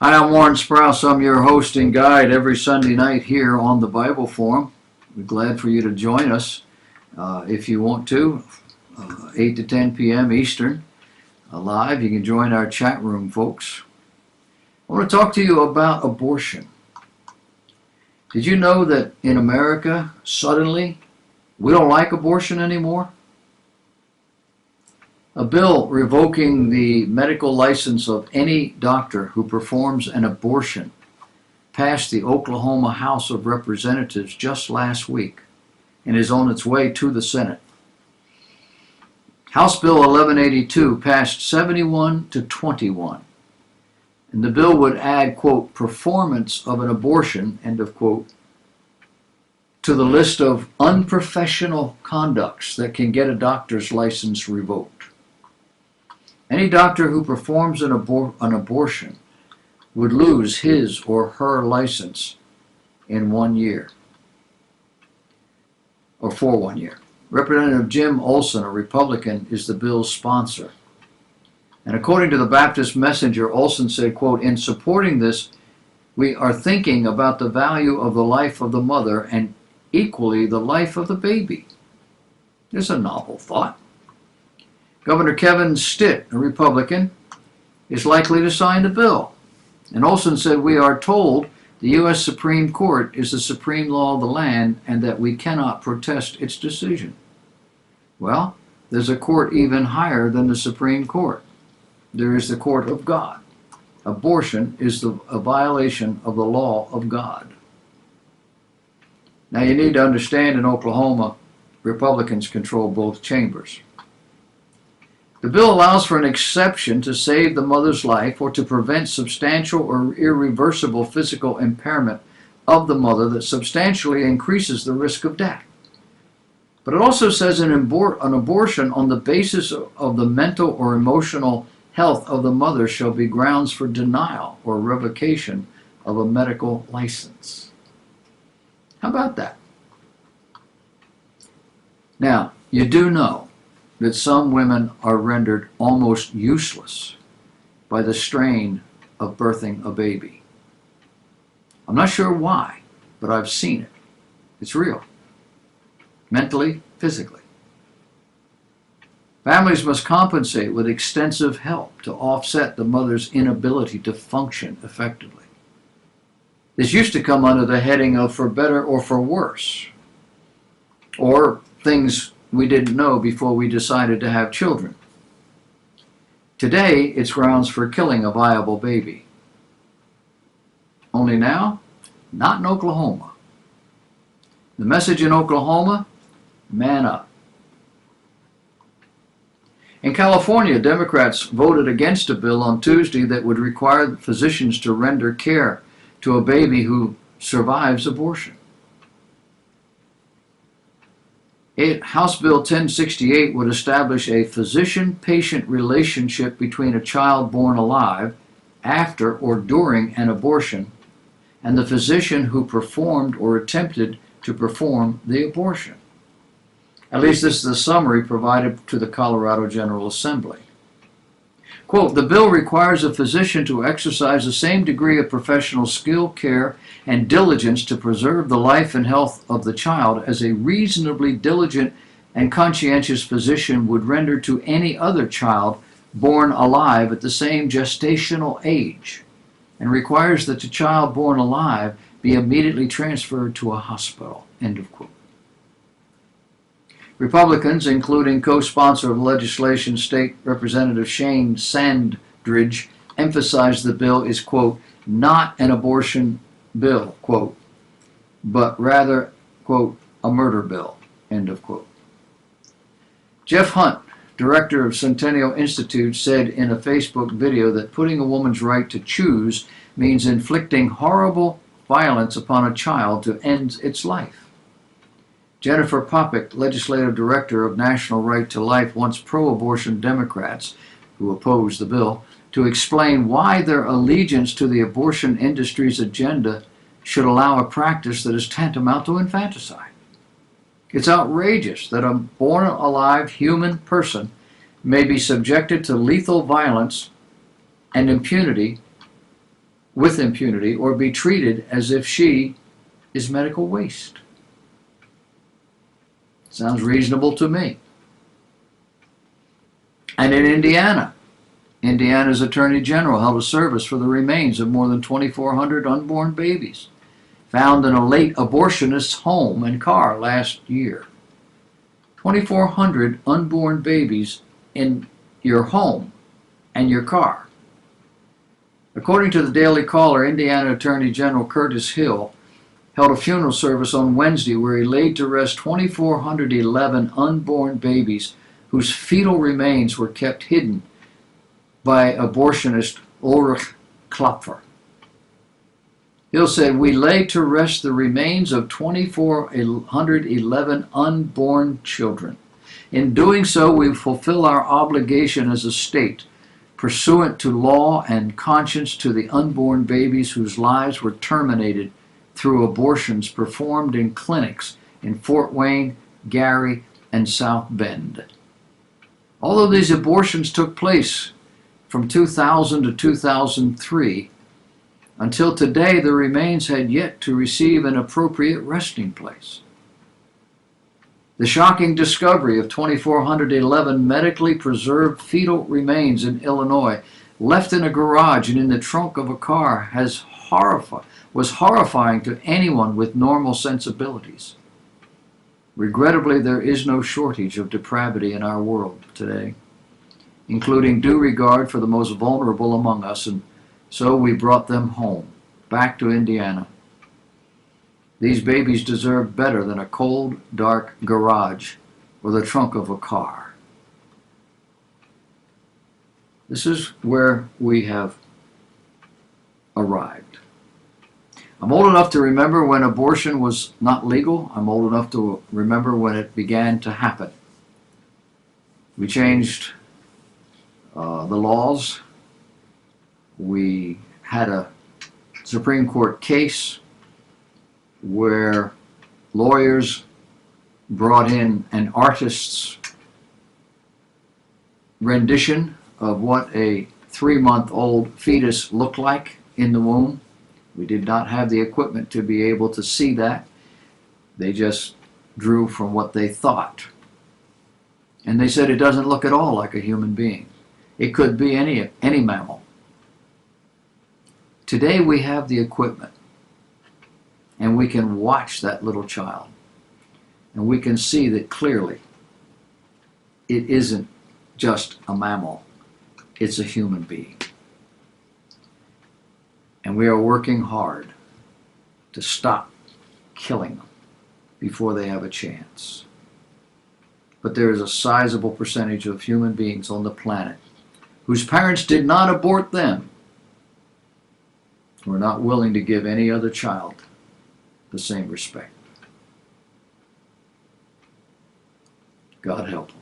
Hi, I'm Warren Sprouse. I'm your host and guide every Sunday night here on the Bible Forum. We're glad for you to join us if you want to, 8 to 10 p.m. Eastern, live. You can join our chat room, folks. I want to talk to you about abortion. Did you know that in America, suddenly, we don't like abortion anymore? A bill revoking the medical license of any doctor who performs an abortion passed the Oklahoma House of Representatives just last week and is on its way to the Senate. House Bill 1182 passed 71 to 21, and the bill would add, quote, performance of an abortion, end of quote, to the list of unprofessional conducts that can get a doctor's license revoked. Any doctor who performs an abortion would lose his or her license in 1 year, or for 1 year. Representative Jim Olson, a Republican, is the bill's sponsor. And according to the Baptist Messenger, Olson said, quote, in supporting this, we are thinking about the value of the life of the mother and equally the life of the baby. There's a novel thought. Governor Kevin Stitt, a Republican, is likely to sign the bill. And Olson said, we are told the U.S. Supreme Court is the supreme law of the land and that we cannot protest its decision. Well, there's a court even higher than the Supreme Court. There is the court of God. Abortion is a violation of the law of God. Now you need to understand in Oklahoma, Republicans control both chambers. The bill allows for an exception to save the mother's life or to prevent substantial or irreversible physical impairment of the mother that substantially increases the risk of death. But it also says an abortion on the basis of the mental or emotional health of the mother shall be grounds for denial or revocation of a medical license. How about that? Now, you do know that some women are rendered almost useless by the strain of birthing a baby. I'm not sure why, but I've seen it. It's real. Mentally, physically. Families must compensate with extensive help to offset the mother's inability to function effectively. This used to come under the heading of for better or for worse, or things we didn't know before we decided to have children. Today, it's grounds for killing a viable baby. Only now, not in Oklahoma. The message in Oklahoma, man up. In California, Democrats voted against a bill on Tuesday that would require physicians to render care to a baby who survives abortion. House Bill 1068 would establish a physician-patient relationship between a child born alive after or during an abortion and the physician who performed or attempted to perform the abortion. At least this is the summary provided to the Colorado General Assembly. Quote, the bill requires a physician to exercise the same degree of professional skill, care, and diligence to preserve the life and health of the child as a reasonably diligent and conscientious physician would render to any other child born alive at the same gestational age, and requires that the child born alive be immediately transferred to a hospital. End of quote. Republicans, including co-sponsor of legislation State Representative Shane Sandridge, emphasized the bill is, quote, not an abortion bill, quote, but rather, quote, a murder bill, end of quote. Jeff Hunt, director of Centennial Institute, said in a Facebook video that putting a woman's right to choose means inflicting horrible violence upon a child to end its life. Jennifer Popik, legislative director of National Right to Life, wants pro-abortion Democrats, who oppose the bill, to explain why their allegiance to the abortion industry's agenda should allow a practice that is tantamount to infanticide. It's outrageous that a born-alive human person may be subjected to lethal violence and impunity with impunity or be treated as if she is medical waste. Sounds reasonable to me. And in Indiana, Indiana's Attorney General held a service for the remains of more than 2,400 unborn babies found in a late abortionist's home and car last year. 2,400 unborn babies in your home and your car. According to the Daily Caller, Indiana Attorney General Curtis Hill held a funeral service on Wednesday where he laid to rest 2,411 unborn babies whose fetal remains were kept hidden by abortionist Ulrich Klopfer. Hill said, "We lay to rest the remains of 2,411 unborn children. In doing so, we fulfill our obligation as a state, pursuant to law and conscience, to the unborn babies whose lives were terminated through abortions performed in clinics in Fort Wayne, Gary, and South Bend." Although these abortions took place from 2000 to 2003, until today the remains had yet to receive an appropriate resting place. The shocking discovery of 2,411 medically preserved fetal remains in Illinois, left in a garage and in the trunk of a car, was horrifying to anyone with normal sensibilities. Regrettably, there is no shortage of depravity in our world today, including due regard for the most vulnerable among us, and so we brought them home, back to Indiana. These babies deserve better than a cold, dark garage or the trunk of a car. This is where we have arrived. I'm old enough to remember when abortion was not legal. I'm old enough to remember when it began to happen. We changed the laws. We had a Supreme Court case where lawyers brought in an artist's rendition of what a 3-month-old fetus looked like in the womb. We did not have the equipment to be able to see that. They just drew from what they thought. And they said it doesn't look at all like a human being. It could be any mammal. Today we have the equipment, and we can watch that little child, and we can see that clearly it isn't just a mammal, it's a human being. And we are working hard to stop killing them before they have a chance. But there is a sizable percentage of human beings on the planet whose parents did not abort them, who are not willing to give any other child the same respect. God help them.